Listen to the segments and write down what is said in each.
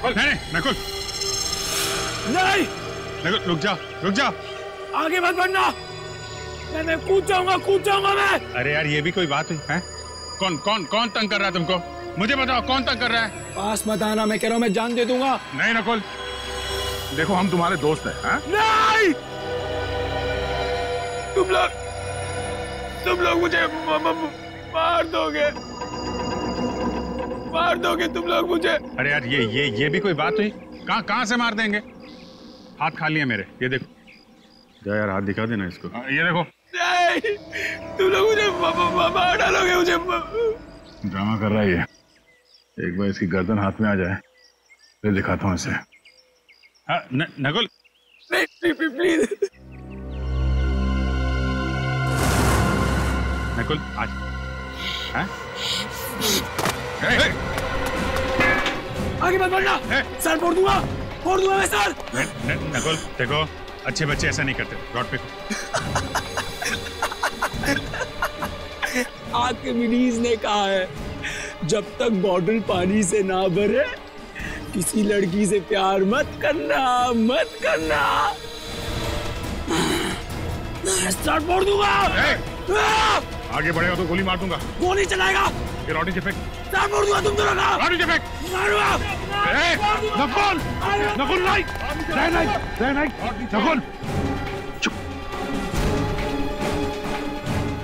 नहीं नकुल, नहीं नकुल रुक जाओ, आगे मत बढ़ना, मैं कूद जाऊंगा मैं। अरे यार ये भी कोई बात हुई है? कौन तंग कर रहा है तुमको? मुझे बताओ कौन तंग कर रहा है? पास मत आना, मैं कह रहा हूँ मैं जान दे दूंगा। नहीं नकुल, देखो हम तुम्हारे दोस्त हैं। नहीं, तुम लोग मुझे मार दोगे तुम लोग मुझे। अरे यार ये भी कोई बात हुई? कहाँ से मार देंगे? हाथ खाली है मेरे, ये देखो। जा यार हाथ दिखा देना इसको। ये देखो। नहीं, तुम लोग मुझे मार डालोगे मुझे। ड्रामा कर रहा है ये। एक बार इसकी गर्दन हाथ में आ जाए फिर दिखाता हूँ इसे। नकुल प्लीज नकुल आज आगे मत बढ़ना, सर फोड़ दूंगा मैं सर। नकुल देखो, अच्छे बच्चे ऐसा नहीं करते। रॉड पे आर्किमिडीज ने कहा है जब तक बॉटल पानी से ना भरे किसी लड़की से प्यार मत करना। सर फोड़ दूंगा। आगे बढ़ेगा तो गोली मार दूंगा। गोली चलाएगा? ये रॉडी से फेंक। सर फोड़ दूंगा तुम दोनों का। रॉडी से फेंक। नकुल नहीं, नकुल चुप।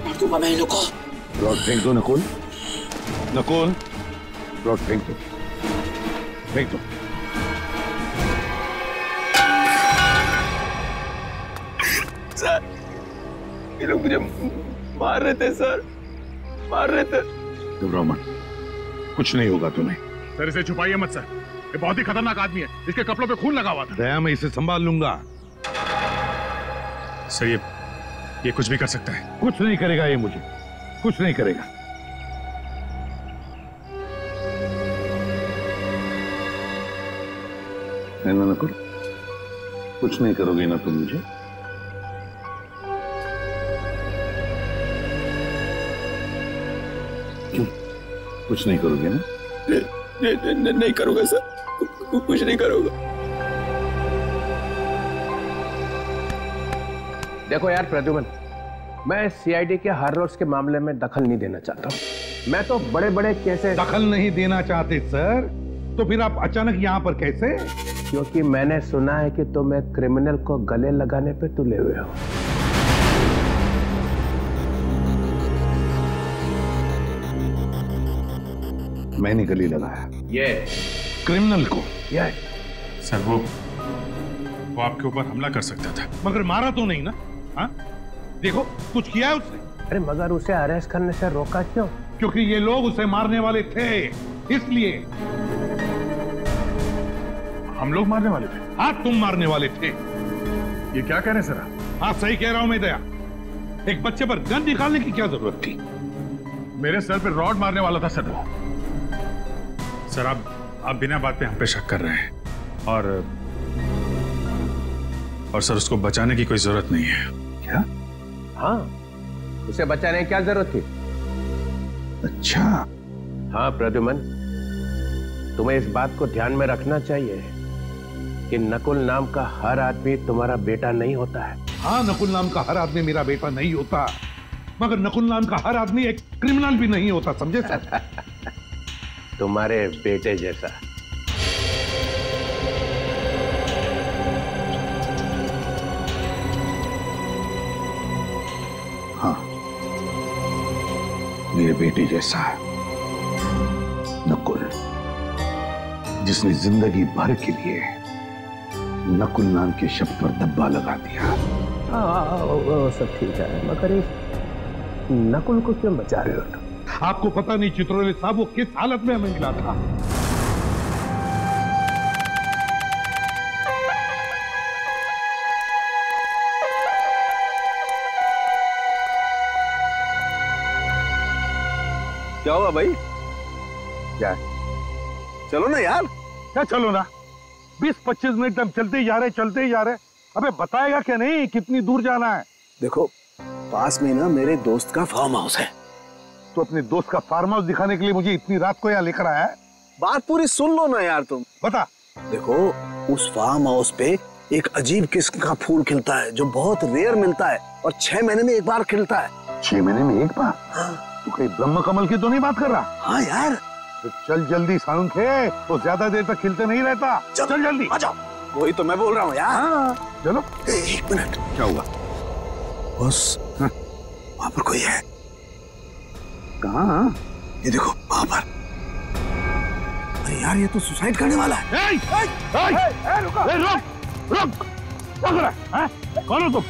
मार दूंगा मैं इन लोग को। रॉड फेंक दो नकुल, रॉड फेंक दो। सर ये लोग मुझे मार रहे थे सर, घबराओ मत, कुछ नहीं होगा तुम्हें। सर इसे छुपाइए मत सर, ये बहुत ही खतरनाक आदमी है। इसके कपड़ों पे खून लगा हुआ था। दया मैं इसे संभाल लूंगा। सर ये कुछ भी कर सकता है। कुछ नहीं करेगा ये, मुझे कुछ नहीं करेगा। ना नकुल, कुछ नहीं करोगे ना तुम मुझे? क्यों कुछ नहीं करोगे ना? नहीं करूंगा सर, कुछ नहीं करूंगा। देखो यार प्रद्युमन, मैं सीआईडी के हार्लोड्स के मामले में दखल नहीं देना चाहता हूँ। मैं तो बड़े केसेस। दखल नहीं देना चाहते सर? तो फिर आप अचानक यहाँ पर कैसे? क्योंकि मैंने सुना है कि तुम एक क्रिमिनल को गले लगाने पे तुले हुए हो। मैंने गले लगाया ये क्रिमिनल को? ये सर वो आपके ऊपर हमला कर सकता था, मगर मारा तो नहीं ना? हाँ देखो, कुछ किया है उसने? अरे मगर उसे अरेस्ट करने से रोका क्यों? क्योंकि ये लोग उसे मारने वाले थे, इसलिए। हम लोग मारने वाले थे? हाँ तुम मारने वाले थे। ये क्या कह रहे हैं सर? हाँ सही कह रहा हूं मैं दया। एक बच्चे पर गन निकालने की क्या जरूरत थी? मेरे सर पे रॉड मारने वाला था सर वो। सर आप बिना बात पे हम पे शक कर रहे हैं और सर उसको बचाने की कोई जरूरत नहीं है। क्या? हाँ, उसे बचाने की क्या जरूरत थी? अच्छा। हाँ प्रद्युमन, तुम्हें इस बात को ध्यान में रखना चाहिए कि नकुल नाम का हर आदमी तुम्हारा बेटा नहीं होता है। हाँ, नकुल नाम का हर आदमी मेरा बेटा नहीं होता, मगर नकुल नाम का हर आदमी एक क्रिमिनल भी नहीं होता, समझे सर? तुम्हारे बेटे जैसा। हाँ, मेरे बेटे जैसा है नकुल, जिसने जिंदगी भर के लिए नकुल नाम के शब्द पर दब्बा लगा दिया। वो सब ठीक है, मगर इस नकुल को क्यों बचा रहे हो तुम? आपको पता नहीं चित्रोले साहब वो किस हालत में हमें मिला था। क्या हुआ भाई? क्या? चलो ना यार। क्या चलो ना? 20-25 मिनट हम चलते ही जा रहे। अबे बताएगा क्या नहीं कितनी दूर जाना है? देखो, पास में ना मेरे दोस्त का फार्म हाउस है। तो अपने दोस्त का फार्म हाउस दिखाने के लिए मुझे इतनी रात को यहाँ लेकर आया है? बात पूरी सुन लो ना यार तुम। बता देखो, उस फार्म हाउस पे एक अजीब किस्म का फूल खिलता है जो बहुत रेयर मिलता है और 6 महीने में एक बार खिलता है। 6 महीने में एक बार? हाँ। तू कहीं ब्रह्म कमल की तो नहीं बात कर रहा? हाँ यार। तो चल जल्दी साउंड खे, तो ज्यादा देर तक खिलते नहीं रहता। चल जल्दी आ जाओ। वही तो मैं बोल रहा हूँ यार। हाँ, चलो। 1 मिनट। क्या हुआ? बस वहां पर कोई है। कहाँ? ये देखो वहां पर। अरे यार, ये तो सुसाइड करने वाला है। रुक! क्या कर रहा है? कौन हो तुम?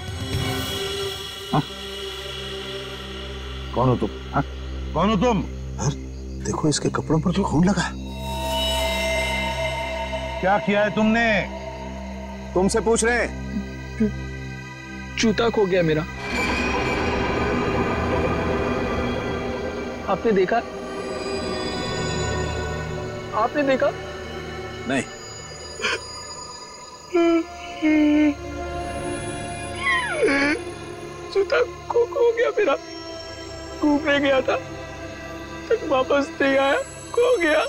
कौन हो तुम? कौन हो तुम? देखो इसके कपड़ों पर तो खून लगा है। क्या किया है तुमने? तुमसे पूछ रहे हैं। जूता खो गया मेरा। आपने देखा? आपने देखा? नहीं। जूता खो गया मेरा। घूमने गया था, तक वापस नहीं आया, खो गया।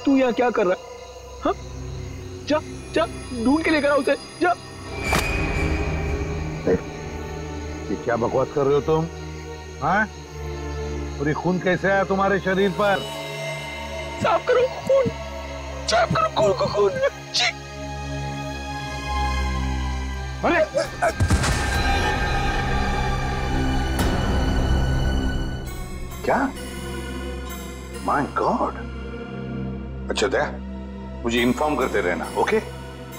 तू यहाँ क्या कर रहा है? हाँ? जा जा ढूंढ के लेकर आ उसे, जा। ये क्या बकवास कर रहे हो तुम? हाँ? और ये खून कैसे आया तुम्हारे शरीर पर? साफ करो खून, साफ करो खून को, खून। अरे क्या? My God! अच्छा दया, मुझे इन्फॉर्म करते रहना, ओके?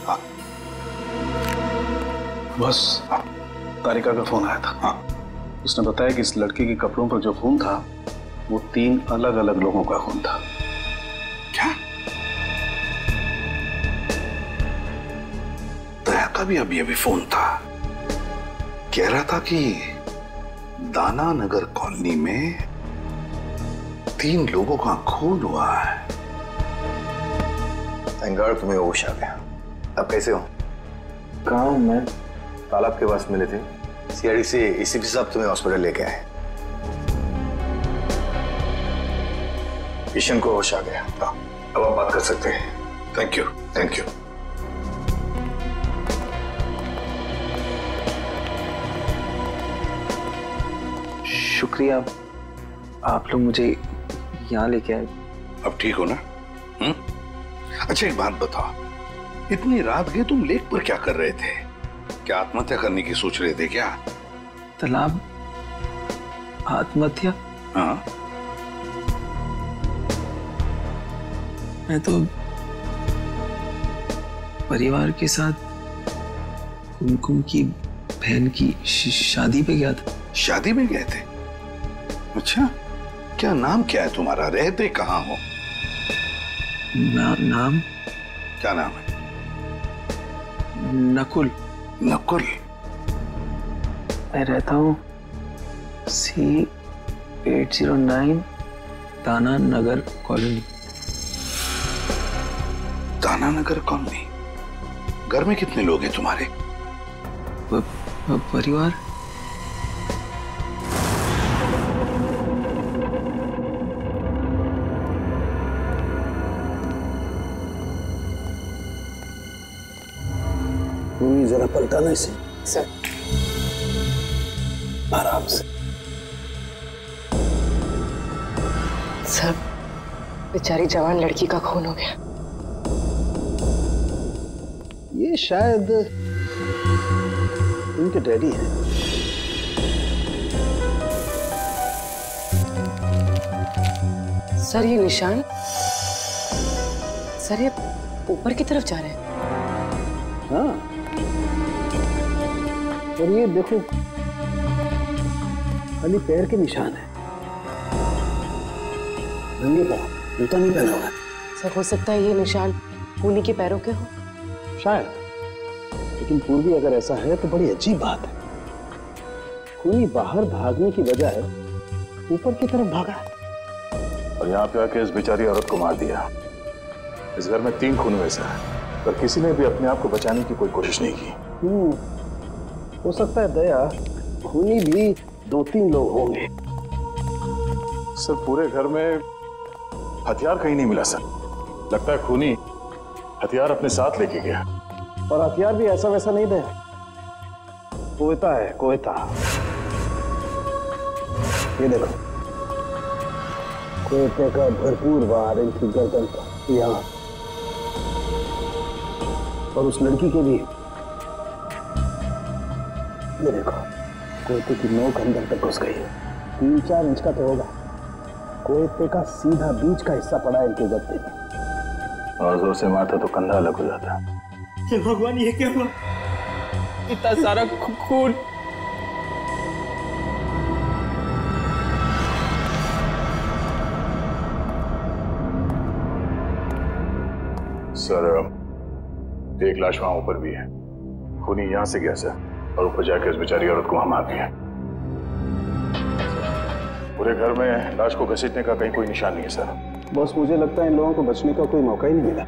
हाँ। बस तारिका का फोन आया था। हाँ। उसने बताया कि इस लड़की के कपड़ों पर जो खून था वो 3 अलग-अलग लोगों का खून था। क्या? दया का भी अभी फोन था, कह रहा था कि दाना नगर कॉलोनी में 3 लोगों का खून हुआ है। थैंक गॉड तुम्हें होश आ गया। अब कैसे हो? कहाँ हूँ मैं? तालाब के पास मिले थे। सीआईडी से एसीपी साहब तुम्हें हॉस्पिटल लेके आए। किशन को होश आ गया। अब आप बात कर सकते हैं। Thank you, thank you. शुक्रिया, आप लोग मुझे यहाँ लेके आए। अब ठीक हो ना? अच्छा एक बात बताओ, इतनी रात गए तुम लेक पर क्या कर रहे थे? क्या आत्महत्या करने की सोच रहे थे क्या? तालाब आत्महत्या? हाँ। मैं तो परिवार के साथ कुमकुम की बहन की शादी पे गया था। शादी में गए थे? अच्छा, क्या नाम क्या है तुम्हारा? रहते कहाँ हो? नाम? क्या नाम है? नकुल। नकुल? मैं रहता हूँ C809 दाना नगर कॉलोनी। दाना नगर कॉलोनी? घर में कितने लोग हैं तुम्हारे? परिवार? जरा पलटाना इसे। सर। आराम से। सर, बेचारी जवान लड़की का खून हो गया। ये शायद उनके डैडी हैं। सर ये निशान, सर ये ऊपर की तरफ जा रहे हैं। हाँ, और ये देखो खाली पैर के निशान है, नंगे पांव, जूता नहीं पहना हुआ है। सर हो सकता है ये निशान पूनी के पैरों के हो। शायद, लेकिन पूर्वी अगर ऐसा है तो बड़ी अजीब बात है। खूनी बाहर भागने की बजाय ऊपर की तरफ भागा और यहाँ पे आके इस बेचारी औरत को मार दिया। इस घर में 3 खून हुए सर, पर किसी ने भी अपने आप को बचाने की कोई कोशिश नहीं की। हो सकता है दया, खूनी भी 2-3 लोग होंगे। सर पूरे घर में हथियार कहीं नहीं मिला सर। लगता है खूनी हथियार अपने साथ लेके गया। और हथियार भी ऐसा वैसा नहीं दे, कोयता है, कोयता। ये देखो, कोयते का भरपूर वार इनकी गर्दन पर, यहाँ, और उस लड़की के भी। ये देखो, कोयते की नोक अंदर तक घुस गई है। 3-4 इंच का तो होगा। कोयते का सीधा बीच का हिस्सा पड़ा है इनके गद्दे में। और जोर से मारता तो कंधा अलग हो जाता। हे भगवान, ये क्या हुआ? इतना सारा खून। सर एक लाश वहां ऊपर भी है। खूनी यहां से गया सर, और ऊपर जाकर उस बेचारी औरत को वहां मार दिया। पूरे घर में लाश को घसीटने का कहीं कोई निशान नहीं है सर। बॉस, मुझे लगता है इन लोगों को बचने का कोई मौका ही नहीं मिला।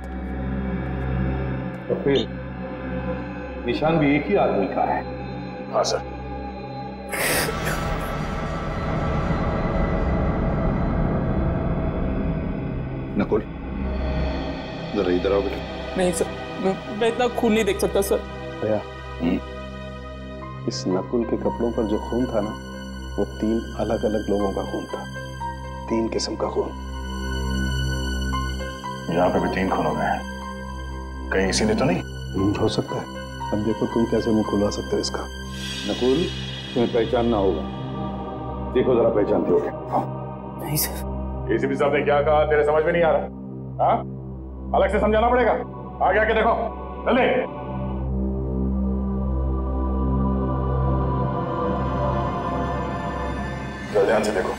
तो फिर निशान भी एक ही आदमी का है। हाँ सर। नकुल, जरा इधर आओ बेटा। नहीं सर, मैं इतना खून नहीं देख सकता सर। भैया, इस नकुल के कपड़ों पर जो खून था ना, वो 3 अलग-अलग लोगों का खून था। 3 किस्म का खून। यहाँ पे भी 3 खून हो गए हैं। कहीं इसी ने तो नहीं? हो सकता है। अब देखो तुम कैसे मुंह खुलवा सकते हो इसका। नकुल, तुम्हें पहचानना होगा। देखो जरा, पहचानते हो क्या? हाँ। नहीं सर। एसीपी साहब ने क्या कहा तेरे समझ में नहीं आ रहा? हाँ, अलग से समझाना पड़ेगा। आगे आके देखो, जल्दी। जरा ध्यान से देखो,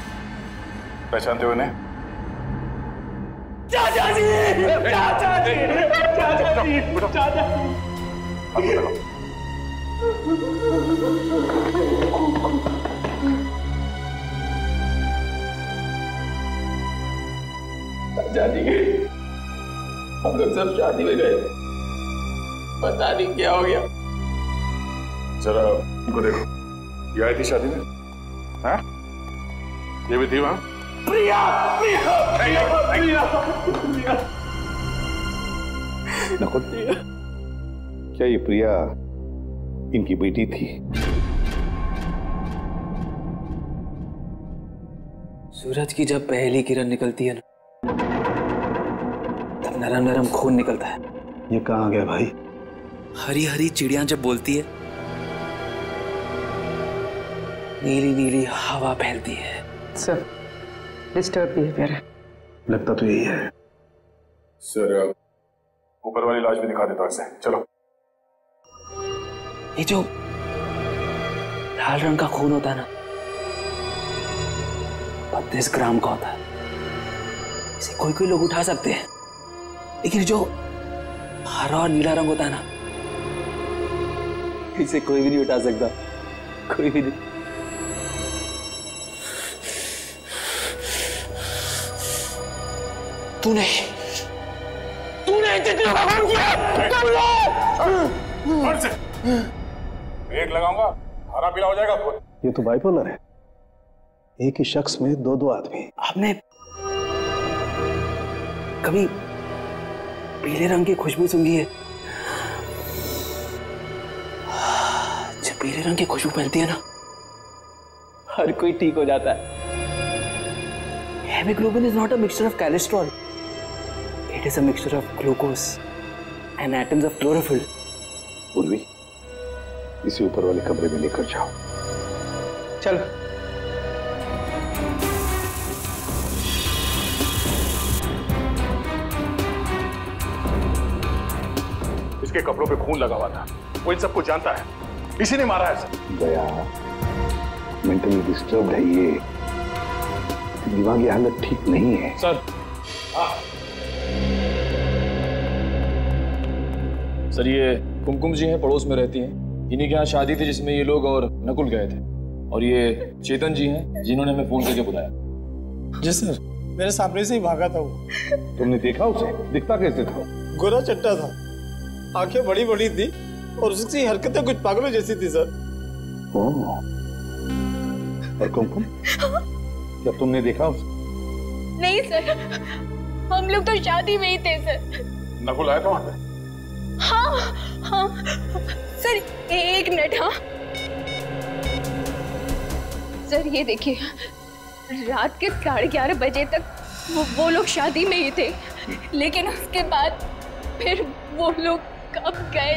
पहचानते हो इन्हें? चाचा जी, चाचा जी, चाचा जी, चाचा जी। हाथ में लगाओ। चाचा जी, हम लोग सब शादी में गए, पता नहीं क्या हो गया। जरा इनको देखो, ये आई थी शादी में? हाँ, ये भी थी वहां? प्रिया, प्रिया, प्रिया, प्रिया, प्रिया। नकुल, क्या ये प्रिया इनकी बेटी थी? सूरज की जब पहली किरण निकलती है ना, तब नरम नरम खून निकलता है। ये कहाँ गया भाई? हरी हरी चिड़िया जब बोलती है, नीली नीली हवा फैलती है। सर, डिस्टर्ब बिहेवियर है। लगता तो यही है। सर, ऊपर वाली लाश भी दिखा देता हूं इसे। चलो। ये जो लाल रंग का खून होता है ना, 32 ग्राम का होता है। इसे कोई कोई लोग उठा सकते हैं, लेकिन जो हरा और नीला रंग होता है ना, इसे कोई भी नहीं उठा सकता, कोई भी नहीं। तूने इतने का खून किया। ब्रेक लगाऊंगा, हरा पीला हो जाएगा खून। ये तो बाइपोलर है। एक ही शख्स में 2-2 आदमी। आपने कभी पीले रंग की खुशबू सूंघी है? जब पीले रंग की खुशबू फैलती है ना, हर कोई ठीक हो जाता है। Haemoglobin is not a mixture of cholesterol. It is a mixture of glucose and atoms of chlorophyll. पूर्वी, इसी ऊपर वाले कमरे में लेकर जाओ। चल। इसके कपड़ों पे खून लगा हुआ था, वो इन सबको जानता है, इसी ने मारा है सर। दया मेंटली डिस्टर्ब है, ये दिमागी हालत ठीक नहीं है सर। सर, ये कुमकुम जी हैं, पड़ोस में रहती हैं। इन्हीं के यहाँ शादी थी जिसमें ये लोग और नकुल गए थे। और ये चेतन जी हैं जिन्होंने हमें फोन करके बुलाया। जी सर, मेरे सामने से ही भागा था वो। तुमने देखा उसे? दिखता कैसे था? गोरा चट्टा था, आंखें बड़ी बड़ी थी और उसकी हरकतें कुछ पागलों जैसी थी सर। और कुमकुम, क्या तुमने देखा उसे? नहीं सर, हम लोग तो शादी में ही थे सर। नकुल आया था वहां पे? हाँ सर, एक मिनट। हाँ सर, ये देखिए, रात के 11:30 बजे तक वो लोग शादी में ही थे, लेकिन उसके बाद फिर वो लोग कब गए,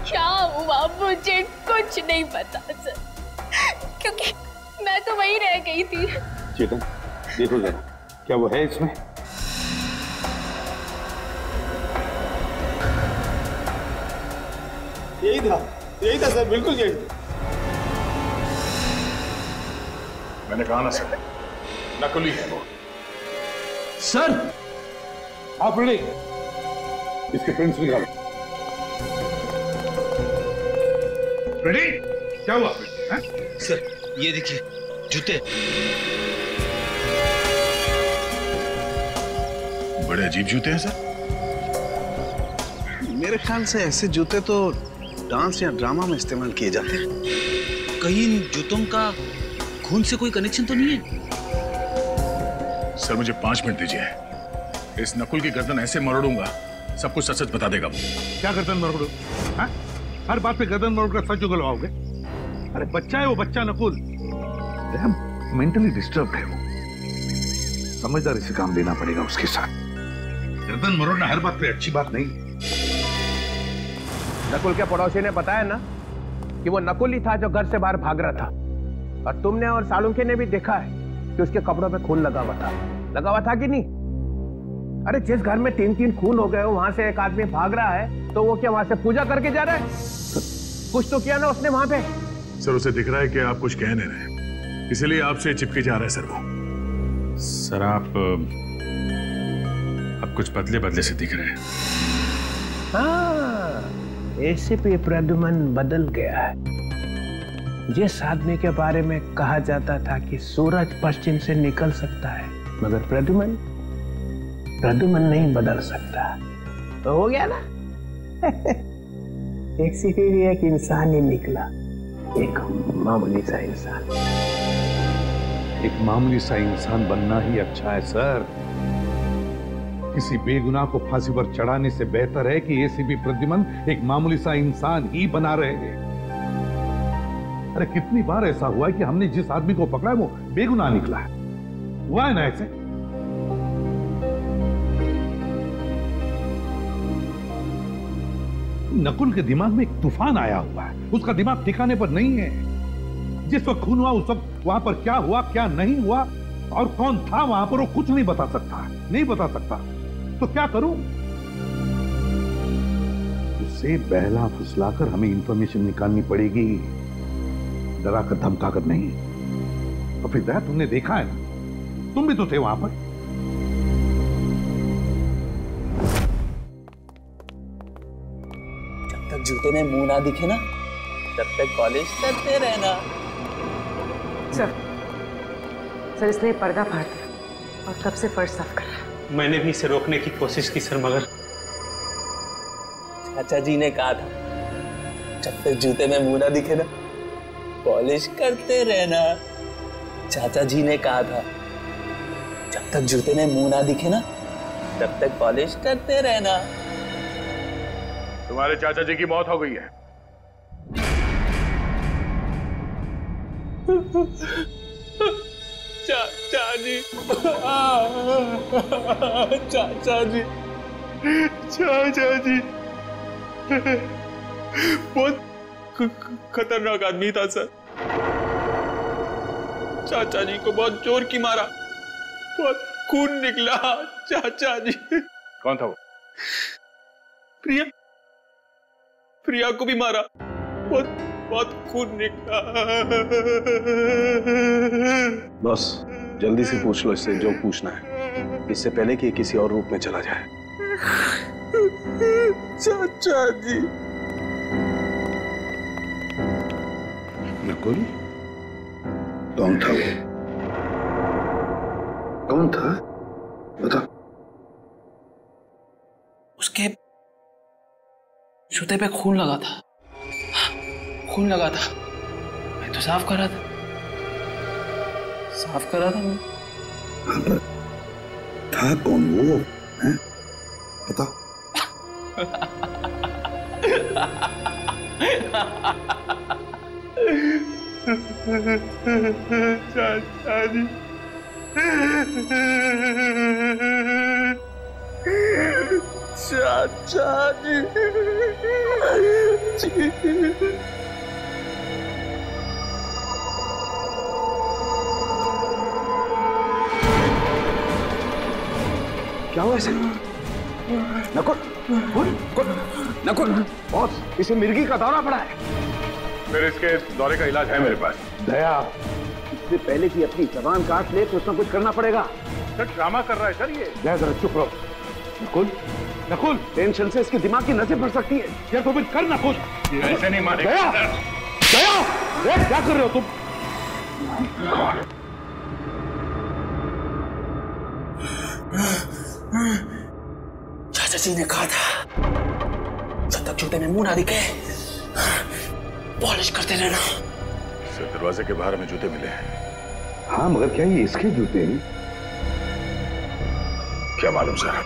क्या हुआ, मुझे कुछ नहीं पता सर, क्योंकि मैं तो वहीं रह गई थी। चेतन, देखो जरा, क्या वो है इसमें? यही था सर, बिल्कुल यही था। मैंने कहा ना सर, नकली है वो। सर आप रेडी? इसके प्रिंट्स निकालो। रेडी? क्या हुआ सर, ये देखिए जूते। बड़े अजीब जूते हैं सर। मेरे ख्याल से ऐसे जूते तो डांस या ड्रामा में इस्तेमाल किए जाते हैं। कहीं इन जूतों का खून से कोई कनेक्शन तो नहीं है? सर मुझे 5 मिनट दीजिए, इस नकुल की गर्दन ऐसे मरोड़ूंगा, सब कुछ सच सच बता देगा वो। क्या गर्दन मरोड़ो? हर बात पे गर्दन मरोड़ कर सच उगलवाओगे? अरे बच्चा है वो, बच्चा नकुल मेंटली डिस्टर्ब है वो, समझदारी से काम लेना पड़ेगा उसके साथ। गर्दन मरोड़ना हर बात पे अच्छी बात नहीं है। नकुल के पड़ोसी ने बताया ना कि वो नकुल ही था जो घर से बाहर भाग रहा था, और तुमने और सालुंखे ने भी देखा है कि उसके कपड़ों पे खून लगा हुआ था कि नहीं? अरे जिस घर में 3-3 खून हो गए हो, वहां से एक आदमी भाग रहा है, तो वो क्या वहां से पूजा करके जा रहा है? कुछ तो किया ना उसने वहां पे। सर उसे दिख रहा है कि आप कुछ कह नहीं रहे, इसीलिए आपसे चिपके जा रहा है सर वो। सर आप कुछ बदले बदले से दिख रहे हैं। हाँ, एसीपी प्रद्युमन बदल गया है। जिस आदमी के बारे में कहा जाता था कि सूरज पश्चिम से निकल सकता है, मगर प्रद्युमन नहीं बदल सकता, तो हो गया ना। एक सिर्फ एक इंसान ही निकला, एक मामूली सा इंसान। एक मामूली सा इंसान बनना ही अच्छा है सर। किसी बेगुनाह को फांसी पर चढ़ाने से बेहतर है कि एसीपी प्रद्युमन एक मामूली सा इंसान ही बना रहे। अरे कितनी बार ऐसा हुआ है कि हमने जिस आदमी को पकड़ा है वो बेगुनाह निकला है। हुआ है ना ऐसे? नकुल के दिमाग में एक तूफान आया हुआ है, उसका दिमाग ठिकाने पर नहीं है। जिस वक्त खून हुआ उस वक्त वहां पर क्या हुआ क्या नहीं हुआ और कौन था वहां पर, वो कुछ नहीं बता सकता, नहीं बता सकता। तो क्या करूं? उससे बहला फुसलाकर हमें इंफॉर्मेशन निकालनी पड़ेगी, डरा कर धमका कर नहीं। और फिर तुमने देखा है ना, तुम भी तो थे वहां पर। जब तक जूते में मुंह ना दिखे ना, तब तक कॉलेज करते रहना। सर इसने पर्दा फाड़ दिया और तब से फर्श साफ कर रहा है। मैंने भी इसे रोकने की कोशिश की सर, मगर चाचा जी ने कहा था जब तक जूते में मुंह ना दिखे ना, पॉलिश करते रहना। चाचा जी ने कहा था जब तक जूते में मुंह ना दिखे ना, तब तक पॉलिश करते रहना। तुम्हारे चाचा जी की मौत हो गई है। चाचा जी, चाचा जी, चाचा जी बहुत खतरनाक आदमी था सर। चाचा जी को बहुत जोर की मारा, बहुत खून निकला। चाचा जी। कौन था वो? प्रिया को भी मारा, बहुत खून निकला। बस जल्दी से पूछ लो इससे जो पूछना है, इससे पहले कि किसी और रूप में चला जाए। चाचा जी। नकुल कौन था वो? कौन था बता। उसके जूते पे खून लगा था, खून लगा था। मैं तो साफ करा था, साफ करा था मैं। था कौन वो है? बता। चाचा जी, चाचा जी, क्या हुआ इसे? नकुल, नकुल, बॉस, इसे मिर्गी का दौरा पड़ा है। फिर इसके दौरे का इलाज है मेरे पास। दया, इससे पहले कि अपनी जबान काट ले कुछ ना कुछ करना पड़ेगा। सर ड्रामा कर रहा है सर ये। दया जरा चुप रहो। नकुल, नकुल, टेंशन से इसकी दिमाग की नसें फट सकती है। यार तुम कर नकुल। ऐसे नहीं मारेगा। दया, दया, दया, क्या कर रहे हो तुम? चाचा जी ने कहा था जब तक जूते में मुंह ना दिखे पॉलिश करते रहना। सर दरवाजे के बाहर में जूते मिले हैं। हाँ मगर क्या ये इसके जूते हैं? क्या मालूम सर।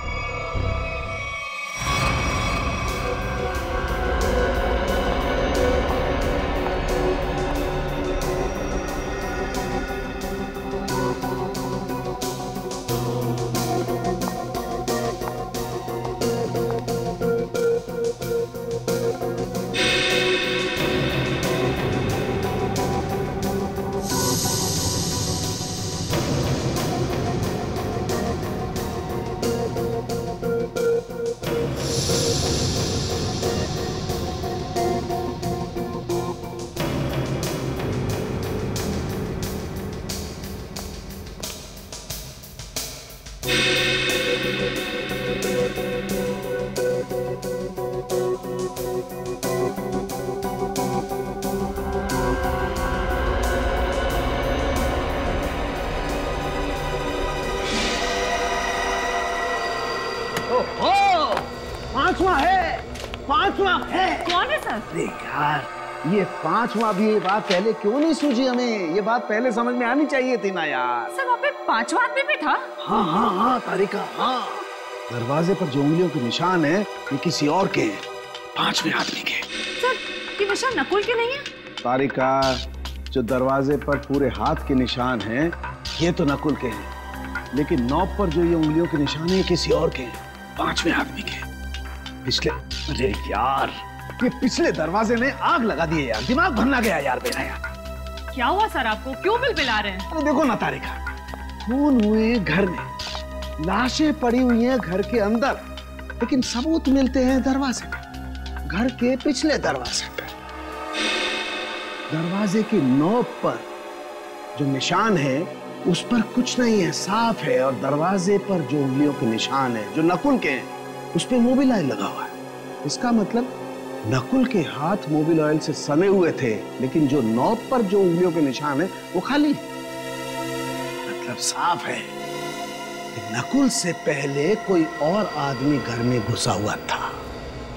पांचवा है। कौन है सर? अरे यार, ये पांचवा भी, ये बात पहले क्यों नहीं सूझी हमें? ये बात पहले समझ में आनी चाहिए थी ना यार। सर वहाँ पे पांचवा आदमी भी था? हाँ हाँ हाँ तारिका, हाँ। दरवाजे पर जो उंगलियों के निशान है ये किसी और के हैं, पांचवें आदमी के। सर ये निशान नकुल के नहीं है? तारिका, जो दरवाजे पर पूरे हाथ के निशान हैं ये तो नकुल के हैं, लेकिन नॉब पर जो ये उंगलियों के निशान है किसी और के हैं, पांचवें आदमी के। पिछले, अरे यार, ये पिछले दरवाजे ने आग लगा दी है यार, दिमाग भरना गया यार मेरा यार। क्या हुआ सर आपको? क्यों बिलबिला रहे हैं? अरे देखो ना तारिका, खून हुए हैं घर में, लाशें पड़ी हुई हैं घर के अंदर, लेकिन सबूत मिलते हैं दरवाजे पे, घर के पिछले दरवाजे पे। दरवाजे की नोक पर जो निशान है उस पर कुछ नहीं है, साफ है, और दरवाजे पर जो उंगलियों के निशान है जो नकुल के हैं उस पे मोबिल ऑयल लगा हुआ है। इसका मतलब नकुल के हाथ मोबिल ऑयल से सने हुए थे, लेकिन जो नॉब पर जो उंगलियों के निशान है वो खाली। मतलब साफ है कि नकुल से पहले कोई और आदमी घर में घुसा हुआ था।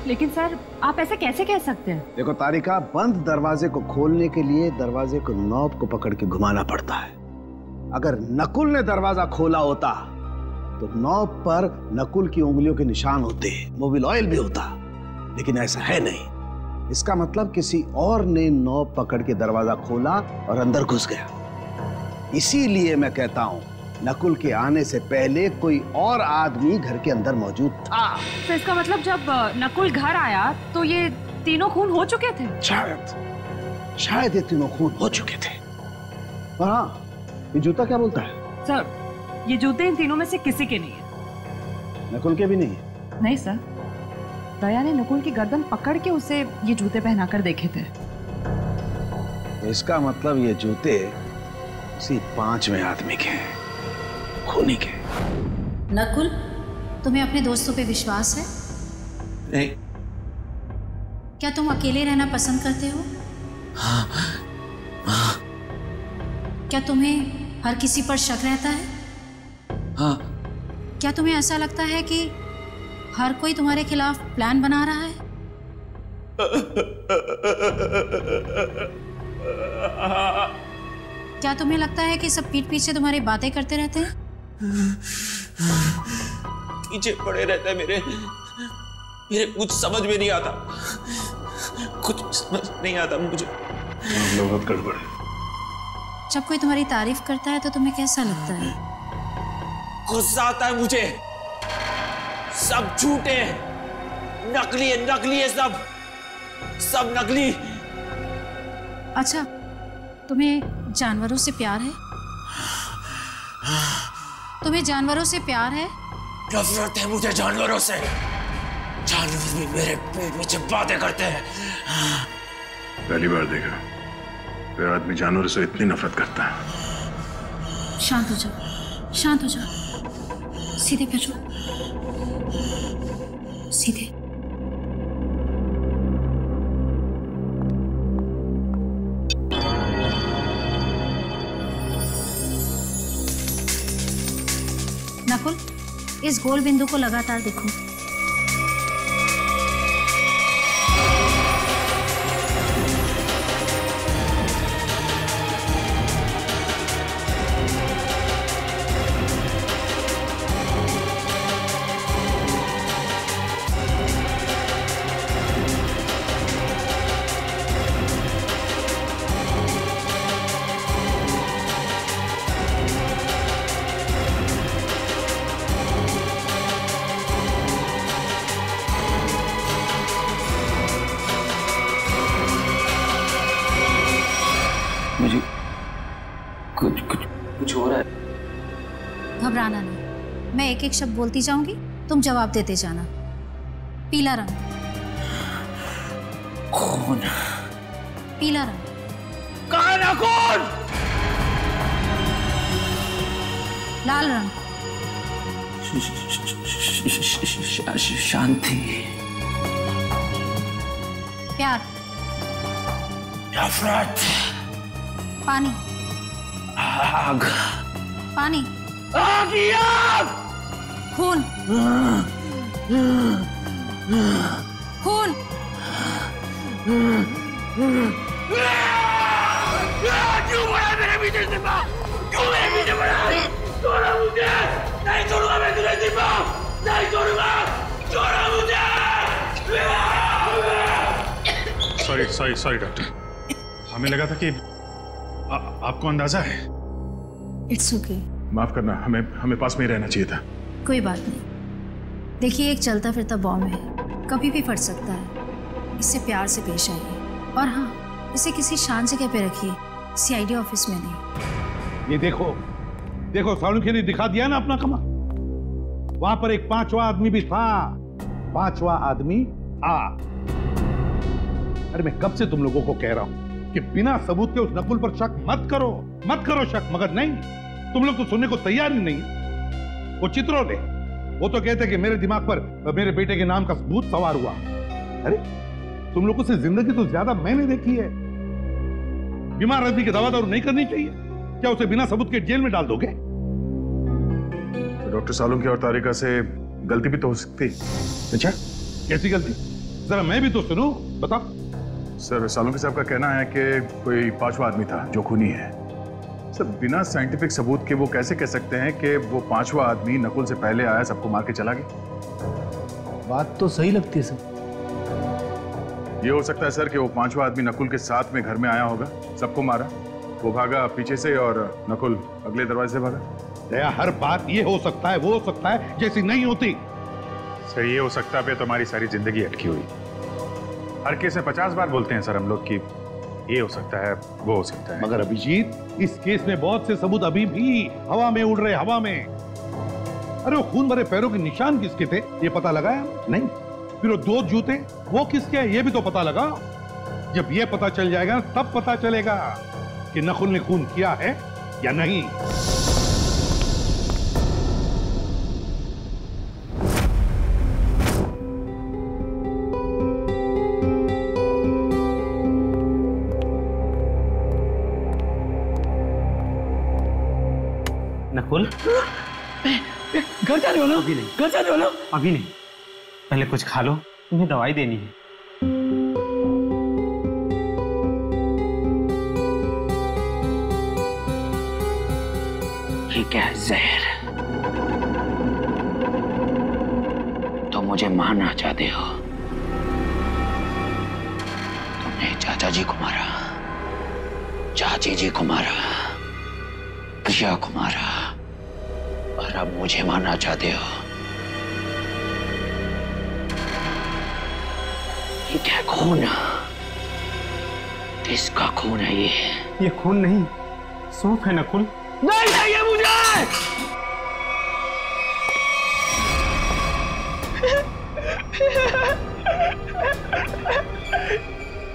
लेकिन सर आप ऐसे कैसे कह सकते हैं? देखो तारिका, बंद दरवाजे को खोलने के लिए दरवाजे को नॉब को पकड़ के घुमाना पड़ता है। अगर नकुल ने दरवाजा खोला होता तो नॉब पर नकुल की उंगलियों के निशान होते, मोबिल ऑयल भी होता, लेकिन ऐसा है नहीं। इसका मतलब किसी और ने नॉब पकड़ के दरवाजा खोला और अंदर घुस गया। इसीलिए मैं कहता हूं नकुल के आने से पहले कोई और आदमी घर के अंदर मौजूद था। तो इसका मतलब जब नकुल घर आया तो ये तीनों खून हो चुके थे? शायद ये तीनों खून हो चुके थे। और हाँ, ये जूता क्या बोलता है? सर ये जूते इन तीनों में से किसी के नहीं है। नकुल के भी नहीं है? नहीं सर, दया ने नकुल की गर्दन पकड़ के उसे ये जूते पहनाकर देखे थे। तो इसका मतलब ये जूते उसी पांचवें आदमी के हैं, खूनी के। नकुल, तुम्हें अपने दोस्तों पे विश्वास है? नहीं। क्या तुम अकेले रहना पसंद करते हो? हाँ। हाँ। क्या तुम्हें हर किसी पर शक रहता है? हाँ। क्या तुम्हें ऐसा लगता है कि हर कोई तुम्हारे खिलाफ प्लान बना रहा है? क्या तुम्हें लगता है कि सब पीठ पीछे तुम्हारी बातें करते रहते हैं? पीछे पड़े रहते हैं मेरे कुछ समझ में नहीं आता, कुछ समझ नहीं आता मुझे। बहुत गड़बड़ है। जब कोई तुम्हारी तारीफ करता है तो तुम्हें कैसा लगता है? गुस्सा आता है मुझे। सब झूठे, नकली है सब नकली। अच्छा, तुम्हें जानवरों से प्यार है? तुम्हें जानवरों से प्यार है? नफरत है मुझे जानवरों से। जानवर भी मेरे पेट में बातें करते हैं। पहली बार देखा कोई आदमी जानवरों से इतनी नफरत करता है। शांत हो जाओ, शांत हो जाओ, सीधे बैठो, सीधे। नकुल, इस गोल बिंदु को लगातार देखो। मुझे कुछ हो रहा है। घबराना नहीं, मैं एक एक शब्द बोलती जाऊंगी, तुम जवाब देते जाना। पीला रंग। खून। पीला रंग। काला खून। लाल रंग। शांति। प्यार। नफरत। पानी। आग। पानी। आग ही आग। खून। खून। क्यों बड़ा मेरे पीछे सिपा? क्यों मेरे पीछे बड़ा? छोड़ा मुझे! नहीं छोड़ूंगा मैं तुझे सिपा! नहीं छोड़ूंगा! छोड़ा मुझे! सॉरी डॉक्टर, हमें लगा था कि आपको अंदाजा है। It's okay. माफ करना, हमें पास में ही रहना चाहिए था। कोई बात नहीं। देखिए, एक चलता फिरता बॉम्ब है, कभी भी फट सकता है। इससे प्यार से पेश आइए, और हाँ, इसे किसी शांत जगह पे रखिए, सीआईडी ऑफिस में नहीं। ये देखो सालुंखे ने दिखा दिया ना अपना कमाल। वहां पर एक पांचवा आदमी भी था। पांचवा आदमी आ। अरे मैं कब से तुम लोगों को कह रहा हूं कि बिना सबूत के उस नकुल पर शक मत करो शक, मगर नहीं, तुम लोग तो सुनने को तैयार ही नहीं। वो चित्रोले, वो तो कहते कि मेरे दिमाग पर मेरे बेटे के नाम का सबूत सवार हुआ। अरे तुम लोगों से जिंदगी तो ज्यादा मैंने देखी है। बीमार आदमी की दवा दारू नहीं करनी चाहिए क्या? उसे बिना सबूत के जेल में डाल दोगे? तो डॉक्टर सालुंखे और तारिका से गलती भी तो हो सकती। अच्छा, कैसी गलती? जरा मैं भी तो सुनूं, बताओ। सर, सालुंखे साहब का कहना है कि कोई पांचवा आदमी था जो खूनी है। सर, बिना साइंटिफिक सबूत के वो कैसे कह सकते हैं कि वो पांचवा आदमी नकुल से पहले आया, सबको मार के चला गया? बात तो सही लगती है सर। ये हो सकता है सर कि वो पांचवा आदमी नकुल के साथ में घर में आया होगा, सबको मारा, वो भागा पीछे से और नकुल अगले दरवाजे से भागा। दया, हर बात ये हो सकता है, वो हो सकता है जैसी नहीं होती। सर, ये हो सकता है पे तो हमारी सारी जिंदगी अटकी हुई। हर केस में 50 बार बोलते हैं सर हम लोग कि ये हो सकता है, वो हो सकता है। मगर अभिजीत, इस केस में बहुत से सबूत अभी भी हवा में उड़ रहे, हवा में। अरे वो खून भरे पैरों के निशान किसके थे ये पता लगाया नहीं? फिर वो 2 जूते वो किसके हैं ये भी तो पता लगा। जब ये पता चल जाएगा तब पता चलेगा कि नकुल ने खून किया है या नहीं। नकुल, घर जाने वाला? अभी नहीं। घर जाने वाला? अभी नहीं, पहले कुछ खा लो, तुम्हें दवाई देनी है। क्या है जहर? तो मुझे मारना चाहते हो? तुमने चाचा जी को मारा, चाची जी को मारा, प्रिया को मारा, और अब मुझे मारना चाहते हो? ये क्या खून? किसका खून है ये? ये खून नहीं, सूप है नकुल। नहीं चाहिए मुझे।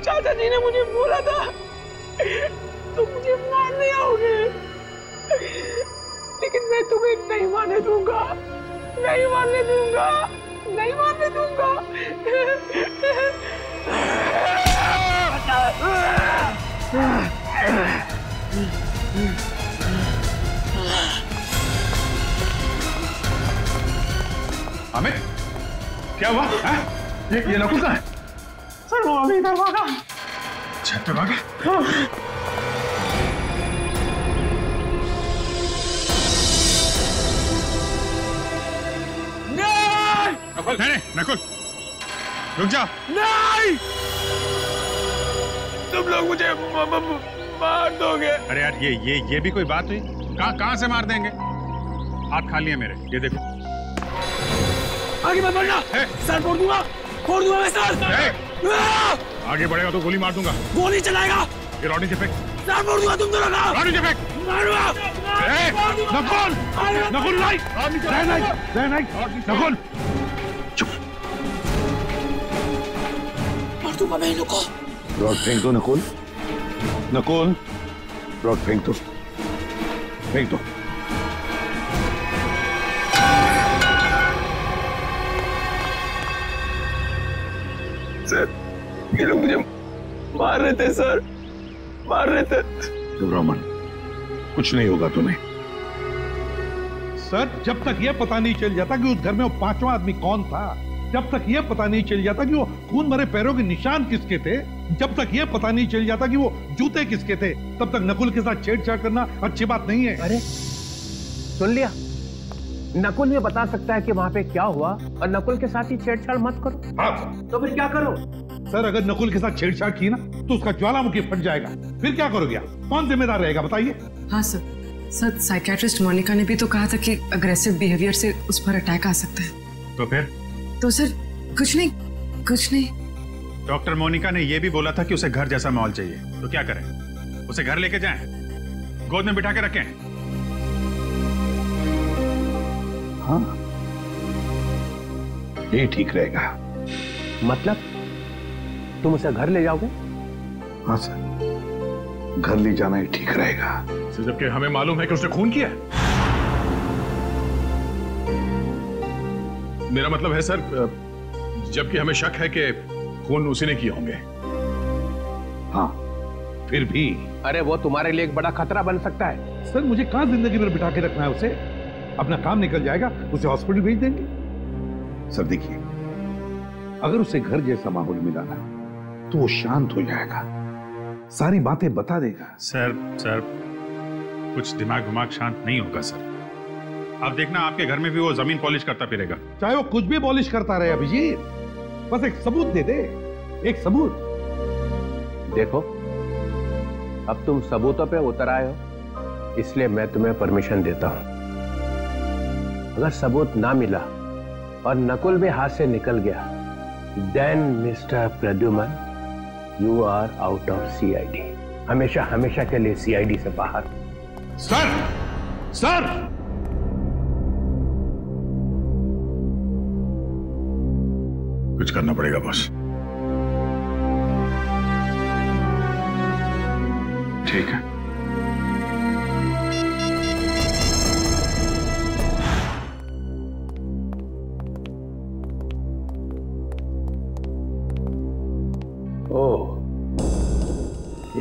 चाचा जी ने मुझे बोला था तुम मुझे मारने आओगे, लेकिन मैं तुम्हें नहीं मारने दूंगा, नहीं मारने दूंगा, नहीं मारने दूंगा। अमित, क्या हुआ? ये नकुल कहाँ है? सर वो अभी इधर भागा। छत पे भागा? नकुल, नहीं, नकुल, रुक जा। नहीं, तुम लोग मुझे मार दोगे। अरे यार, ये भी कोई बात हुई? कहाँ से मार देंगे? हाथ खाली है मेरे, ये देखो। आगे मत बढ़ना, सर फोड़ दूंगा मैं सर। आगे बढ़ेगा तो गोली मार दूंगा। गोली चलाएगा? ये रॉडी से फेंक। सर फोड़ दूंगा तुम दोनों का। रॉडी से फेंक। नकुल, नकुल नहीं, नकुल चुप। मार दूंगा मैं इनको। रॉड फेंक दो नकुल, नकुल रॉड फेंक दो, फेंक दो। सर ये लोग मुझे मार रहे थे सर, मार रहे थे। रमन, कुछ नहीं होगा तुम्हें। सर जब तक यह पता नहीं चल जाता कि उस घर में वो पांचवा आदमी कौन था, जब तक यह पता नहीं चल जाता कि वो खून भरे पैरों के निशान किसके थे, जब तक यह पता नहीं चल जाता कि वो जूते किसके थे, तब तक नकुल के साथ छेड़छाड़ करना अच्छी बात नहीं है। अरे सुन लिया, नकुल ये बता सकता है कि वहां पे क्या हुआ, और नकुल के साथ ही छेड़छाड़ मत करो। हाँ। तो फिर क्या करो? सर अगर नकुल के साथ छेड़छाड़ की ना तो उसका ज्वालामुखी फट जाएगा, फिर क्या करोगे आप? कौन जिम्मेदार रहेगा बताइए? हाँ सर साइकियाट्रिस्ट मोनिका ने भी तो कहा था कि अग्रेसिव बिहेवियर से उस पर अटैक आ सकता है। तो फिर? तो सर कुछ नहीं। डॉक्टर मोनिका ने यह भी बोला था कि उसे घर जैसा माहौल चाहिए, तो क्या करें? उसे घर लेके जाएं, गोद में बिठा के रखें? हाँ, ये ठीक रहेगा। मतलब तुम उसे घर ले जाओगे? हाँ सर, घर ले जाना ही ठीक रहेगा। जबकि हमें मालूम है कि उसने खून किया। मेरा मतलब है सर, जबकि हमें शक है कि खून उसी ने किए होंगे। हाँ, फिर भी। अरे वो तुम्हारे लिए एक बड़ा खतरा बन सकता है। सर मुझे कहां जिंदगी भर बिठा के रखना है उसे? अपना काम निकल जाएगा, उसे हॉस्पिटल भेज देंगे। सर देखिए, अगर उसे घर जैसा माहौल मिला ना तो वो शांत हो जाएगा, सारी बातें बता देगा। सर कुछ दिमाग शांत नहीं होगा सर। अब देखना आपके घर में भी वो जमीन पॉलिश करता फिरेगा। चाहे वो कुछ भी पॉलिश करता रहे अभिजीत, बस एक सबूत दे दे, एक सबूत। देखो अब तुम सबूतों पे उतर आए हो, इसलिए मैं तुम्हें परमिशन देता हूं। अगर सबूत ना मिला और नकुल भी हाथ से निकल गया, then mister Pradyuman you are out of CID, हमेशा के लिए सीआईडी से बाहर। सर कुछ करना पड़ेगा बॉस। ठीक है। ओह,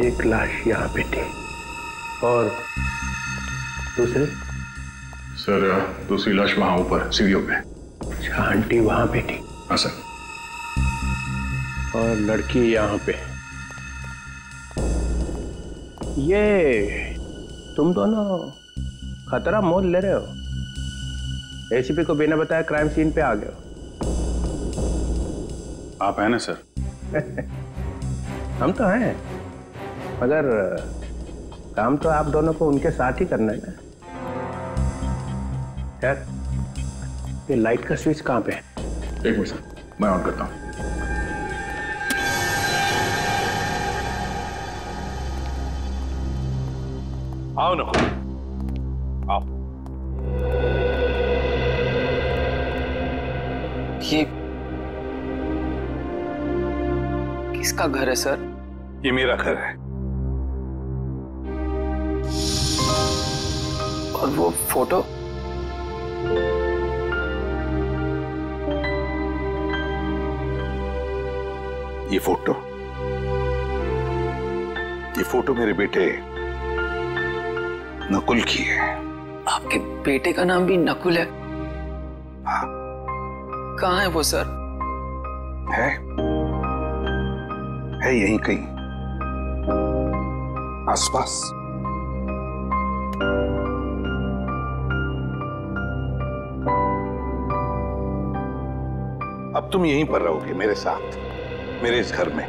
एक लाश यहाँ पे थी, और दूसरी? सर दूसरी लाश वहां ऊपर सीढ़ियों पे। अच्छा, आंटी वहां पे थी? हाँ सर। और लड़की यहाँ पे। ये तुम दोनों खतरा मोल ले रहे हो। एसीपी को बिना बताए क्राइम सीन पे आ गए हो। आप हैं ना सर? हम तो हैं, मगर काम तो आप दोनों को उनके साथ ही करना है ना। यार, ये लाइट का स्विच कहाँ पे है? एक मिनट सर, मैं ऑन करता हूँ। आओ ना, आओ। ये किसका घर है सर? ये मेरा घर है। और वो फोटो? ये फोटो मेरे बेटे नकुल की है। आपके बेटे का नाम भी नकुल है? हाँ। कहाँ है वो सर? है यहीं कहीं आसपास। अब तुम यहीं पर रहोगे मेरे साथ, मेरे इस घर में,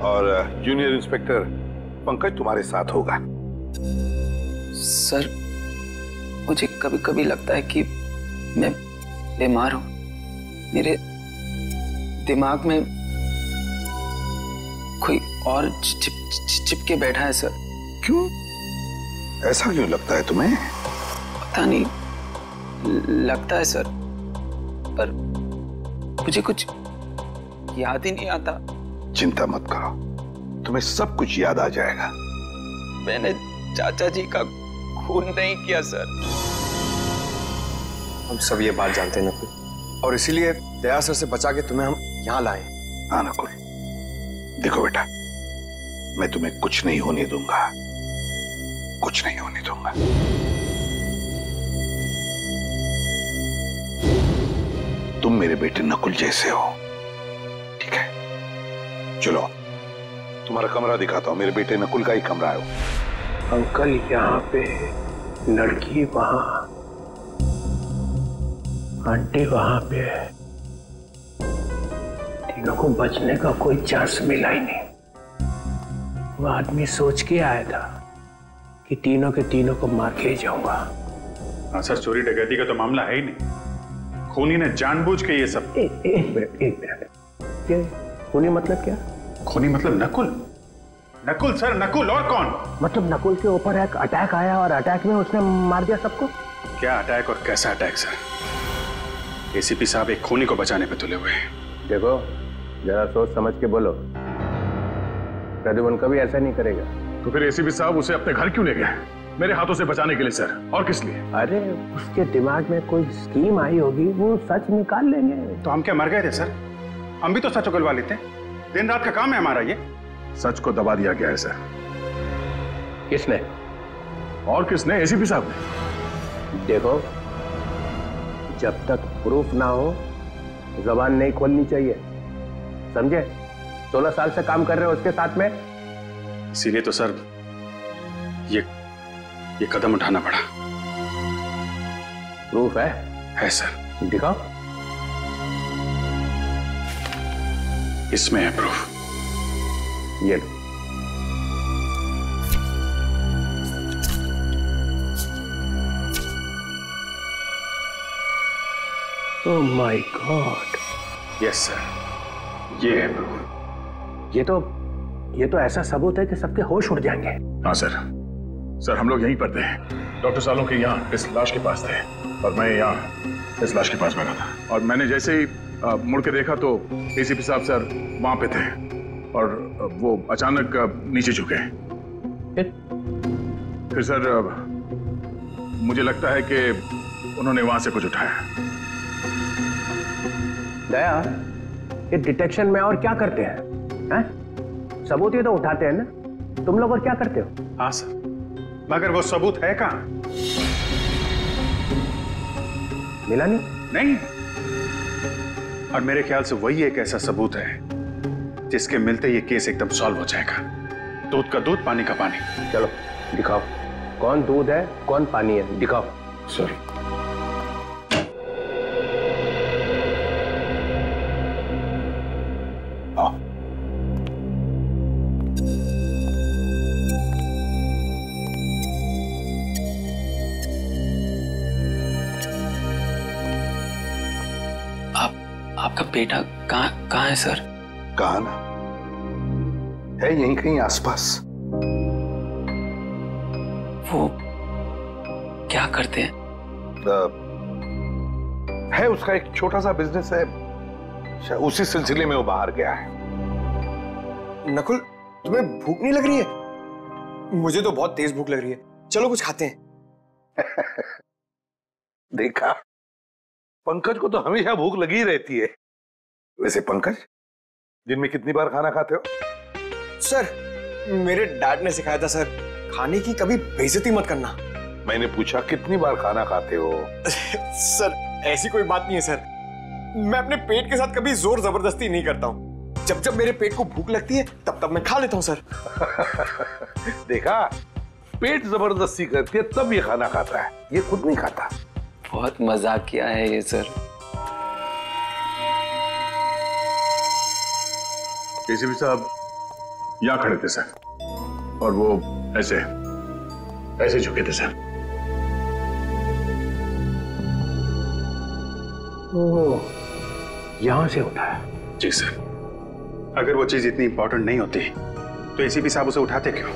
और जूनियर इंस्पेक्टर पंकज तुम्हारे साथ होगा। सर, मुझे कभी कभी लगता है कि मैं बीमार हूं। मेरे दिमाग में कोई और चिपके बैठा है सर। क्यों? ऐसा क्यों लगता है तुम्हें? पता नहीं, लगता है सर, पर मुझे कुछ याद ही नहीं आता। चिंता मत करो, तुम्हें सब कुछ याद आ जाएगा। मैंने चाचा जी का खून नहीं किया सर। हम सब ये बात जानते हैं नकुल, और इसीलिए दया सर से बचा के तुम्हें हम यहाँ लाए। हाँ नकुल, देखो बेटा, मैं तुम्हें कुछ नहीं होने दूंगा, कुछ नहीं होने दूंगा। तुम मेरे बेटे नकुल जैसे हो, ठीक है? चलो तुम्हारा कमरा दिखाता हूं। मेरे बेटे नकुल का ही कमरा है। अंकल यहाँ पे, लड़की वहां, आंटी वहां पे, तीनों को बचने का कोई चांस मिला ही नहीं। वो आदमी सोच के आया था कि तीनों के तीनों को मार के जाऊंगा। हाँ सर, चोरी डकैती का तो मामला है ही नहीं। खूनी ने जानबूझ के ये सब। एक मिनट, ये खूनी मतलब क्या? खूनी मतलब नकुल। नकुल सर, नकुल, और कौन? मतलब नकुल के ऊपर एक अटैक आया और अटैक में उसने मार दिया सबको। क्या अटैक और कैसा अटैक सर? एसीपी साहब एक खूनी को बचाने पे तुले हुए हैं। देखो, जरा सोच समझ के बोलो। प्रद्युमन कभी ऐसा नहीं करेगा। तो फिर एसीपी साहब उसे अपने घर क्यों ले गए? मेरे हाथों से बचाने के लिए सर, और किस लिए? अरे उसके दिमाग में कोई स्कीम आई होगी, वो सच निकाल लेंगे। तो हम क्या मर गए थे सर? हम भी तो सच उगलवा लेते। दिन रात का काम है हमारा ये। सच को दबा दिया गया है सर। किसने? और किसने? एसीपी साहब ने। देखो, जब तक प्रूफ ना हो जबान नहीं खोलनी चाहिए, समझे? 16 साल से काम कर रहे हो उसके साथ में। इसीलिए तो सर ये कदम उठाना पड़ा। प्रूफ है? है सर। दिखाओ। इसमें है प्रूफ। ये लो। Oh my god. Yes sir, ये है प्रूफ। ये तो ऐसा सबूत है कि सबके होश उड़ जाएंगे। हाँ सर। सर, हम लोग यहीं पर थे। डॉक्टर सालों के यहाँ इस लाश के पास थे, और मैं यहाँ इस लाश के पास बैठा था। और मैंने जैसे ही मुड़ के देखा तो एसीपी साहब सर वहां पे थे, और वो अचानक नीचे झुके। फिर सर मुझे लगता है कि उन्होंने वहां से कुछ उठाया। दया, ये डिटेक्शन में और क्या करते हैं? सबूत ही तो उठाते हैं ना। तुम लोग और क्या करते हो? हाँ सर, मगर वो सबूत है कहाँ? मिला नहीं? नहीं। और मेरे ख्याल से वही एक ऐसा सबूत है जिसके मिलते ये केस एकदम सॉल्व हो जाएगा। दूध का दूध, पानी का पानी। चलो दिखाओ। कौन दूध है कौन पानी है, दिखाओ। सर आपका बेटा कहाँ है सर? कहाँ ना है, यहीं कहीं आसपास। वो क्या करते हैं? है उसका एक छोटा सा बिजनेस है, उसी सिलसिले में वो बाहर गया है। नकुल, तुम्हें भूख नहीं लग रही है? मुझे तो बहुत तेज भूख लग रही है, चलो कुछ खाते हैं। देखा, पंकज को तो हमेशा भूख लगी रहती है। वैसे पंकज, दिन में कितनी बार खाना खाते हो? सर, मेरे डैड ने सिखाया था सर, खाने की कभी बेइज्जती मत करना। मैंने पूछा कितनी बार खाना खाते हो? सर, ऐसी कोई बात नहीं है सर, मैं अपने पेट के साथ कभी जोर जबरदस्ती नहीं करता हूँ। जब जब मेरे पेट को भूख लगती है तब तब मैं खा लेता हूँ सर। देखा, पेट जबरदस्ती करती है तब ये खाना खाता है, ये खुद नहीं खाता। बहुत मजाक किया है ये सर। एसीपी साहब यहाँ खड़े थे सर, और वो ऐसे ऐसे झुके थे सर। ओह, यहां से उठाया? जी सर। अगर वो चीज इतनी इंपॉर्टेंट नहीं होती तो एसीपी साहब उसे उठाते क्यों?